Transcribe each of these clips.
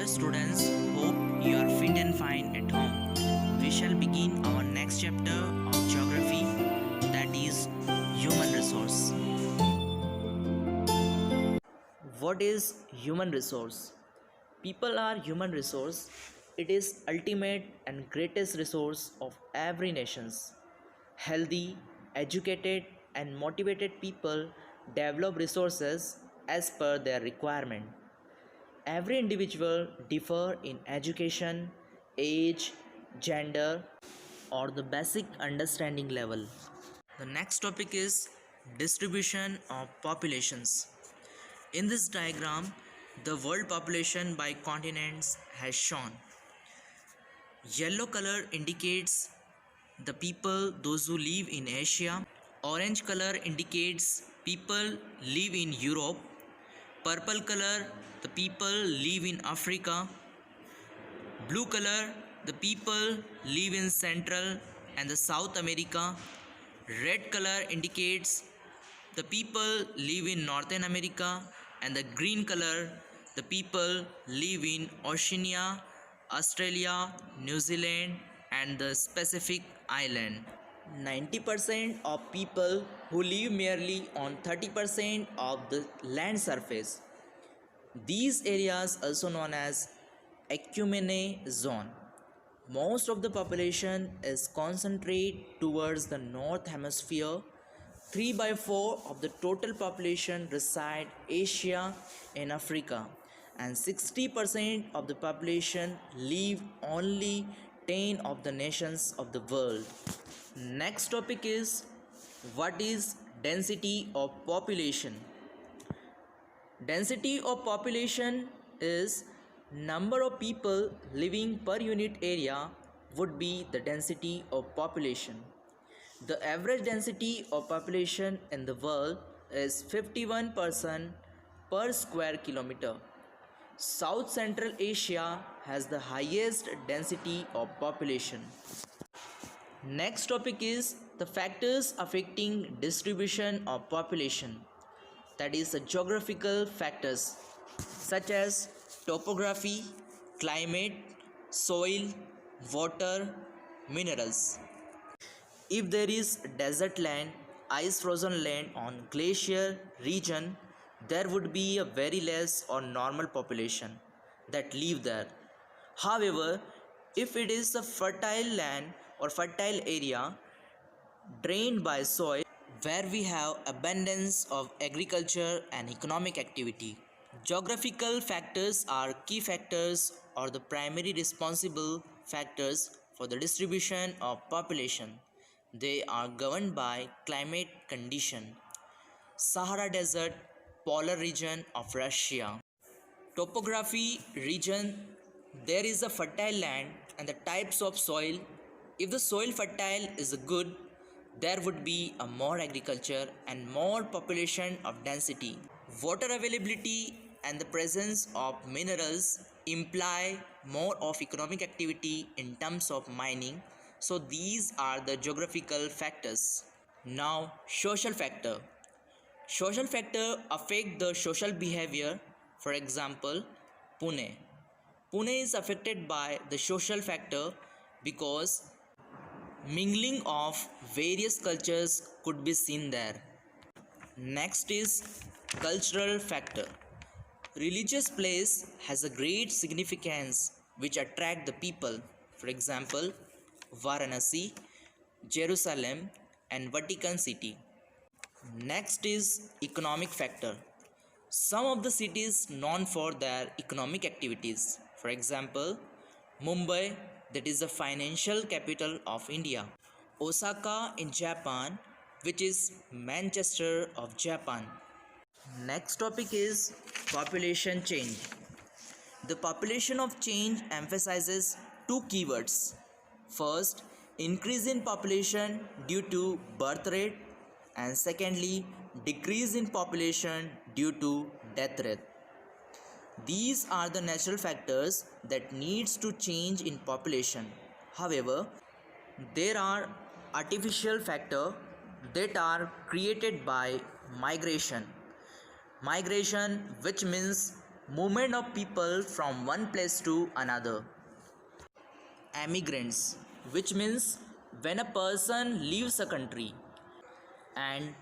Dear students, hope you are fit and fine at home. We shall begin our next chapter of geography, that is human resource. What is human resource? People are human resource. It is ultimate and greatest resource of every nations. Healthy, educated and motivated people develop resources as per their requirement. Every individual differ in education, age, gender or the basic understanding level. The next topic is distribution of populations. In this diagram, the world population by continents has shown. Yellow color indicates the people those who live in Asia. Orange color indicates people live in Europe. Purple color, the people live in Africa. Blue color, the people live in Central and the South America. Red color indicates the people live in Northern America, and the green color, the people live in Oceania, Australia, New Zealand and the Pacific Island. 90% of people who live merely on 30% of the land surface. These areas also known as Ecumene zone. Most of the population is concentrated towards the north hemisphere. 3 by 4 of the total population reside Asia and Africa, and 60% of the population live only 10 of the nations of the world. Next topic is what is density of population. Density of population is number of people living per unit area would be the density of population. The average density of population in the world is 51 person per square kilometer. South Central Asia has the highest density of population. Next topic is the factors affecting distribution of population, that is the geographical factors such as topography, climate, soil, water, minerals. If there is desert land, ice frozen land on glacier region, there would be a very less or normal population that live there. However, if it is a fertile land or fertile area drained by soil where we have abundance of agriculture and economic activity, geographical factors are key factors or the primary responsible factors for the distribution of population. They are governed by climate condition, Sahara Desert, polar region of Russia. Topography region, there is a fertile land and the types of soil. If the soil fertile is good, there would be a more agriculture and more population of density. Water availability and the presence of minerals imply more of economic activity in terms of mining. So these are the geographical factors. Now social factor. Social factor affect the social behavior. For example, Pune. Pune is affected by the social factor because mingling of various cultures could be seen there. Next is cultural factor. Religious place has a great significance which attract the people. For example, Varanasi, Jerusalem and Vatican City. Next is economic factor. Some of the cities known for their economic activities. For example, Mumbai, that is the financial capital of India. Osaka in Japan, which is Manchester of Japan. Next topic is population change. The population of change emphasizes two keywords. First, increase in population due to birth rate, and secondly, decrease in population due to death rate. These are the natural factors that needs to change in population. However, there are artificial factors that are created by migration. Migration, which means movement of people from one place to another. Emigrants, which means when a person leaves a country, and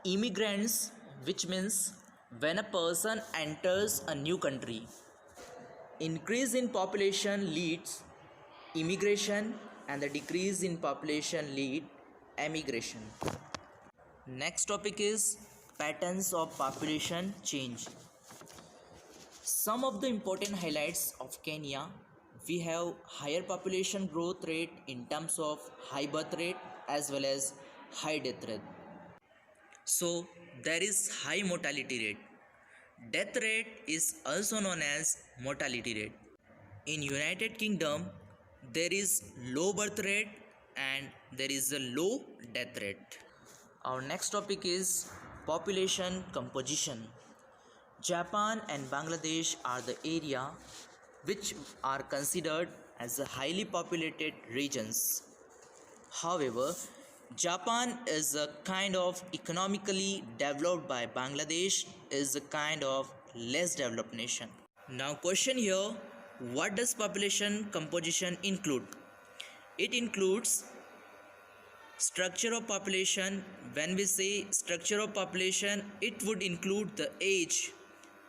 immigrants, which means when a person enters a new country. Increase in population leads immigration and the decrease in population lead emigration. Next topic is patterns of population change. Some of the important highlights of Kenya: we have higher population growth rate in terms of high birth rate as well as high death rate. So there is high mortality rate. Death rate is also known as mortality rate. In United Kingdom, there is low birth rate and there is a low death rate. Our next topic is population composition. Japan and Bangladesh are the area which are considered as the highly populated regions. However, Japan is a kind of economically developed by Bangladesh is a kind of less developed nation. Now question here, what does population composition include? It includes structure of population. When we say structure of population, it would include the age,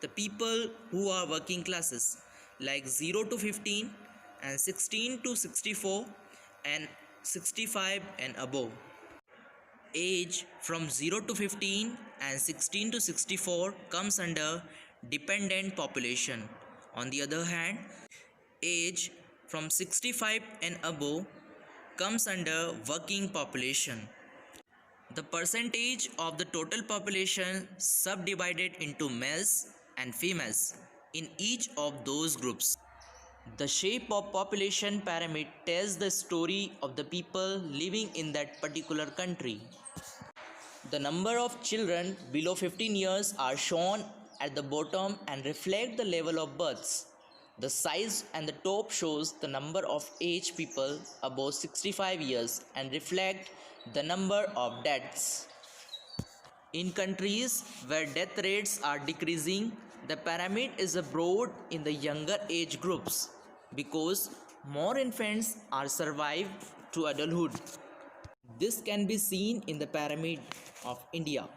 the people who are working classes like 0 to 15 and 16 to 64 and 65 and above. Age from 0 to 15 and 16 to 64 comes under dependent population. On the other hand, age from 65 and above comes under working population. The percentage of the total population subdivided into males and females in each of those groups. The shape of population pyramid tells the story of the people living in that particular country. The number of children below 15 years are shown at the bottom and reflect the level of births. The size and the top shows the number of aged people above 65 years and reflect the number of deaths. In countries where death rates are decreasing, the pyramid is broad in the younger age groups because more infants are survived to adulthood. This can be seen in the pyramid of India.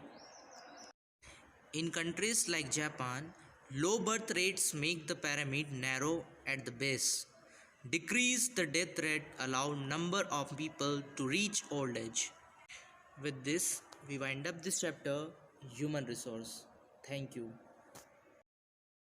In countries like Japan, low birth rates make the pyramid narrow at the base. Decrease the death rate allow number of people to reach old age. With this, we wind up this chapter, human resource. Thank you.